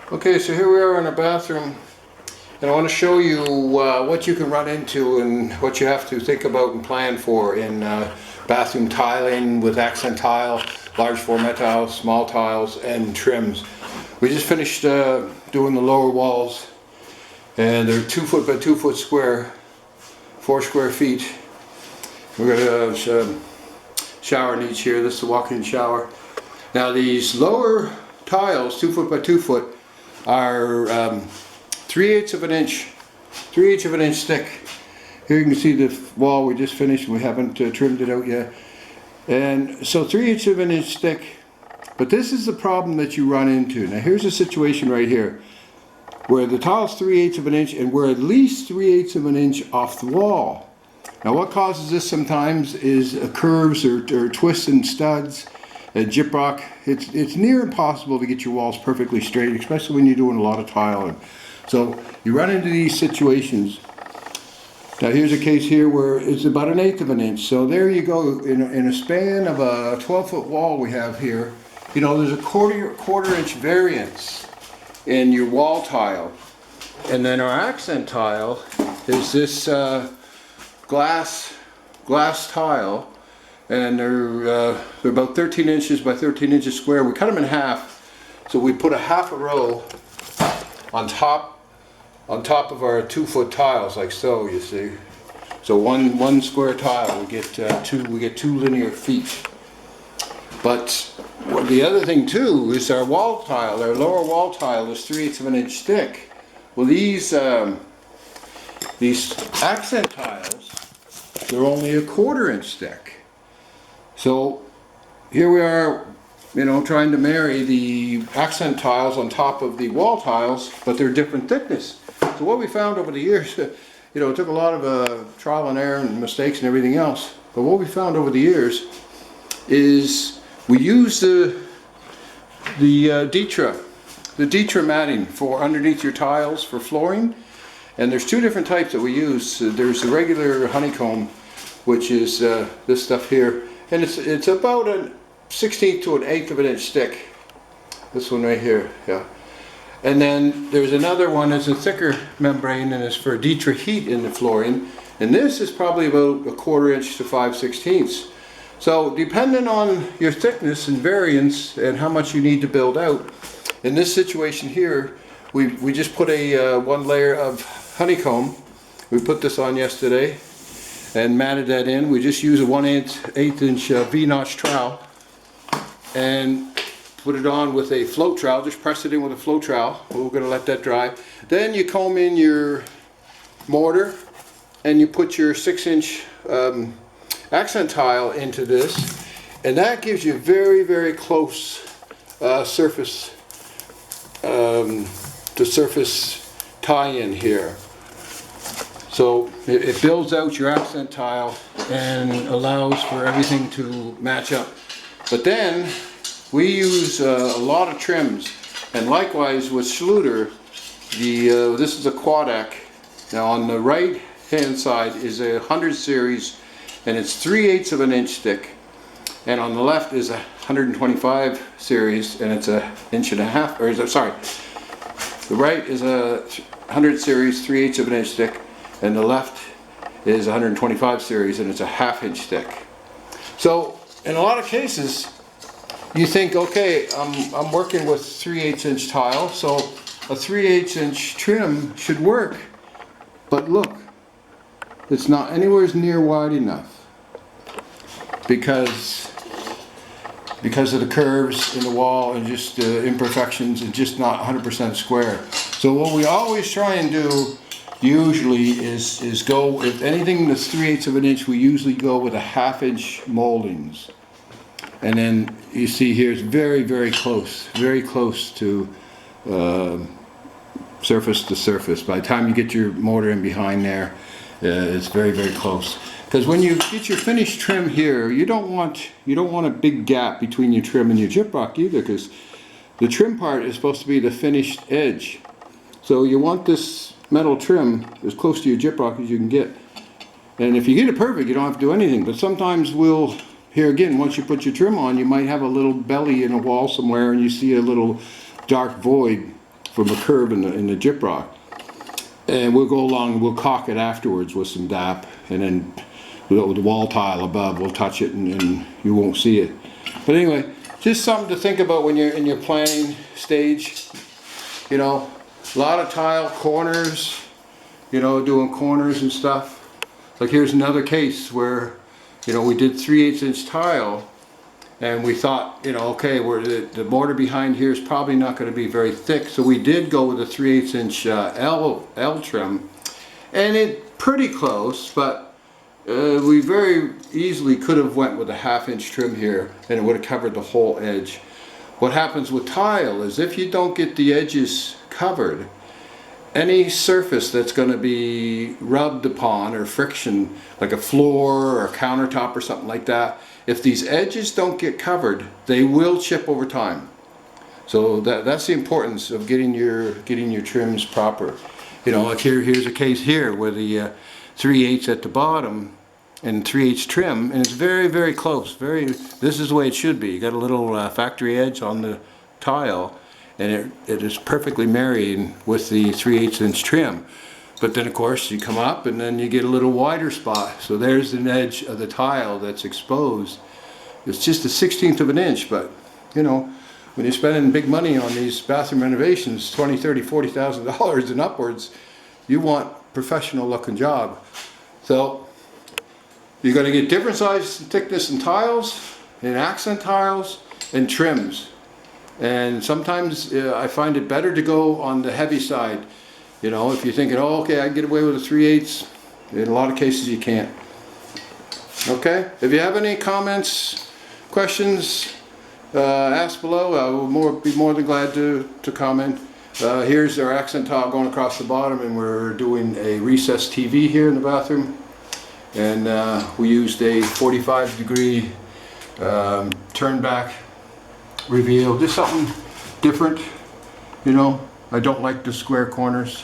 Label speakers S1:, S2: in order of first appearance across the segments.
S1: Okay, so here we are in a bathroom, and I want to show you what you can run into and what you have to think about and plan for in bathroom tiling with accent tile, large format tiles, small tiles, and trims. We just finished doing the lower walls, and they're 2 foot by 2 foot square, 4 square feet. We're going to shower in each here. This is the walk-in shower. Now these lower tiles, 2 foot by 2 foot, are 3/8 of an inch, 3/8 of an inch thick. Here you can see the wall we just finished. We haven't trimmed it out yet. And so 3/8 of an inch thick. But this is the problem that you run into. Now here's a situation right here where the tile's 3/8 of an inch and we're at least 3/8 of an inch off the wall. Now what causes this sometimes is curves or twists and studs. Gyprock, it's near impossible to get your walls perfectly straight, especially when you're doing a lot of tiling. So you run into these situations. Now here's a case here where it's about 1/8 of an inch. So there you go, in a span of a 12-foot wall we have here. You know, there's a quarter inch variance in your wall tile. And then our accent tile is this glass tile. And they're about 13 inches by 13 inches square. We cut them in half, so we put a half a row on top of our 2 foot tiles, like so. You see, so one square tile we get two linear feet. But the other thing too is our wall tile, our lower wall tile is 3/8 of an inch thick. Well, these accent tiles, they're only a 1/4 inch thick. So here we are, you know, trying to marry the accent tiles on top of the wall tiles, but they're different thickness. So what we found over the years, you know, it took a lot of trial and error and mistakes and everything else, but what we found over the years is we use the Ditra matting for underneath your tiles for flooring, and there's 2 different types that we use. There's the regular honeycomb, which is this stuff here. And it's about a 1/16 to 1/8 of an inch thick. This one right here, yeah. And then there's another one that's a thicker membrane, and it's for Ditra heat in the flooring. And this is probably about a 1/4 inch to 5/16. So depending on your thickness and variance and how much you need to build out, in this situation here, we just put a 1 layer of honeycomb. We put this on yesterday and matted that in. We just use a 1/8 inch V-notch trowel and put it on with a float trowel. Just press it in with a float trowel. We're going to let that dry. Then you comb in your mortar and you put your 6-inch accent tile into this, and that gives you very, very close surface to surface tie-in here. So it builds out your accent tile and allows for everything to match up. But then we use a lot of trims, and likewise with Schluter, this is a Quadac. Now on the right hand side is a 100 series, and it's 3/8 of an inch thick, and on the left is a 125 series, and it's 1.5 inches, or sorry, the right is a 100 series, 3/8 of an inch thick, and the left is 125 series, and it's a 1/2 inch thick. So in a lot of cases you think, okay, I'm working with 3/8 inch tile, so a 3/8 inch trim should work. But look, it's not anywhere near wide enough because of the curves in the wall and just imperfections, and just not 100% square. So what we always try and do usually is go, if anything that's 3/8 of an inch, we usually go with a 1/2 inch moldings. And then you see here it's very, very close to surface to surface. By the time you get your mortar in behind there, it's very, very close. Because when you get your finished trim here, you don't want a big gap between your trim and your gyprock either, because the trim part is supposed to be the finished edge. So you want this metal trim as close to your gyprock as you can get. And if you get it perfect, you don't have to do anything. But sometimes here again, once you put your trim on, you might have a little belly in a wall somewhere, and you see a little dark void from a curve in the gyprock. And we'll go along and we'll caulk it afterwards with some DAP, and then with the wall tile above, we'll touch it and you won't see it. But anyway, just something to think about when you're in your planning stage. You know, a lot of tile corners, you know, doing corners and stuff. Like here's another case where, you know, we did 3/8 inch tile, and we thought, you know, okay, the mortar behind here is probably not going to be very thick, so we did go with a 3/8 inch L trim, and it pretty close, but we very easily could have went with a 1/2 inch trim here, and it would have covered the whole edge. What happens with tile is if you don't get the edges covered, any surface that's going to be rubbed upon or friction, like a floor or a countertop or something like that, if these edges don't get covered, they will chip over time. So that's the importance of getting your trims proper. You know, like here's a case here where the 3/8 at the bottom and 3/8 trim, and it's very, very close. This is the way it should be. You got a little factory edge on the tile, and it is perfectly married with the 3/8 inch trim. But then of course you come up and then you get a little wider spot. So there's an edge of the tile that's exposed. It's just a 1/16 of an inch, but you know, when you're spending big money on these bathroom renovations, $20,000, $30,000, $40,000 and upwards, you want professional looking job. So you're going to get different size thickness in tiles, in accent tiles, and trims. And sometimes I find it better to go on the heavy side. You know, if you're thinking, oh, okay, I can get away with a 3/8, in a lot of cases you can't. Okay, if you have any comments, questions, ask below. I will be more than glad to comment. Here's our accent tile going across the bottom, and we're doing a recessed TV here in the bathroom. And we used a 45-degree turn back reveal, just something different. You know, I don't like the square corners.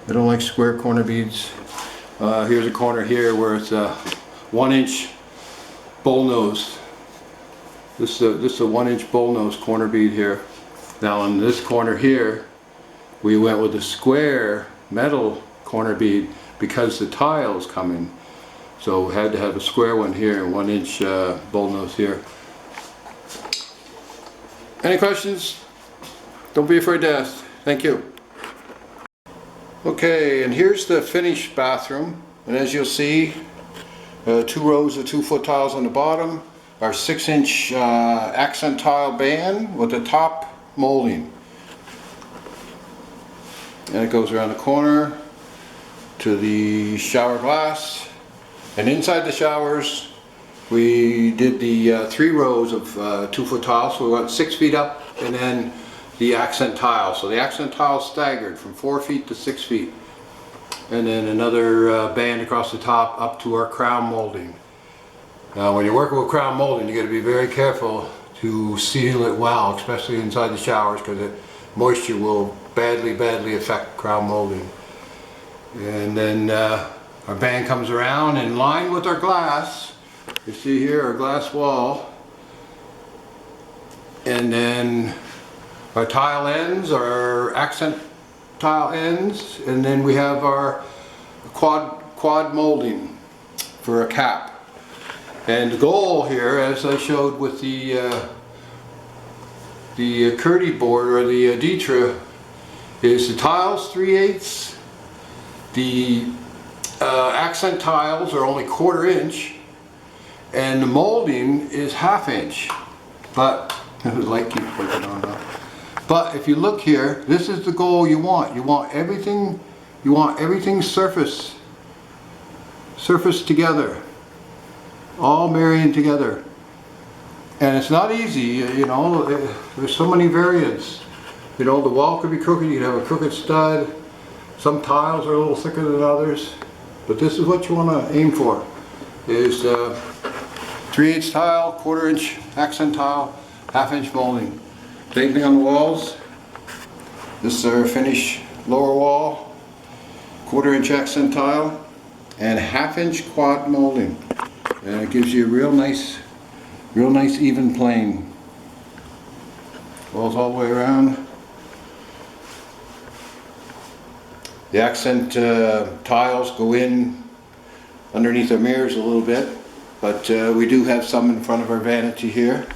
S1: I don't like square corner beads. Here's a corner here where it's a 1-inch bullnose. This is a 1-inch bullnose corner bead here. Now on this corner here, we went with a square metal corner bead because the tile's coming. So we had to have a square one here and 1-inch bullnose here. Any questions? Don't be afraid to ask. Thank you. Okay, and here's the finished bathroom. And as you'll see, 2 rows of 2-foot tiles on the bottom, our 6-inch accent tile band with the top molding. And it goes around the corner to the shower glass. And inside the showers, we did the 3 rows of 2-foot tiles. So we went 6 feet up, and then the accent tile. So the accent tile staggered from 4 feet to 6 feet. And then another band across the top up to our crown molding. Now when you're working with crown molding, you got to be very careful to seal it well, especially inside the showers, because moisture will badly affect crown molding. And then our band comes around in line with our glass. You see here our glass wall. And then our tile ends, our accent tile ends, and then we have our quad molding for a cap. And the goal here, as I showed with the Curdy board or the Ditra, is the tiles 3/8. The accent tiles are only 1/4 inch, and the molding is 1/2 inch. But the light keeps flicking on now. But if you look here, this is the goal you want. You want everything surface together, all marrying together. And it's not easy, you know. There's so many variants. You know, the wall could be crooked. You could have a crooked stud. Some tiles are a little thicker than others. But this is what you want to aim for: is 3/8 tile, 1/4 inch accent tile, 1/2 inch molding. Same thing on the walls. This is our finished lower wall, 1/4 inch accent tile, and 1/2 inch quad molding. And it gives you a real nice even plane. Walls all the way around. The accent tiles go in underneath our mirrors a little bit, but we do have some in front of our vanity here.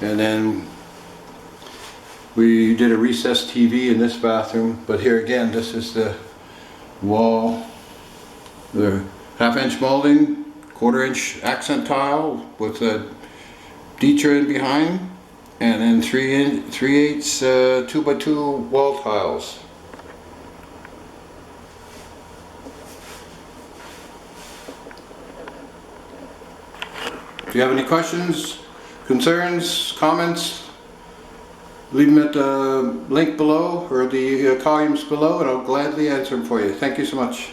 S1: And then we did a recessed TV in this bathroom, but here again, this is the wall, the 1/2 inch molding, 1/4 inch accent tile with a D-trim behind, and then 3/8 2x2 wall tiles. If you have any questions, concerns, comments, leave them at the link below or the columns below, and I'll gladly answer them for you. Thank you so much.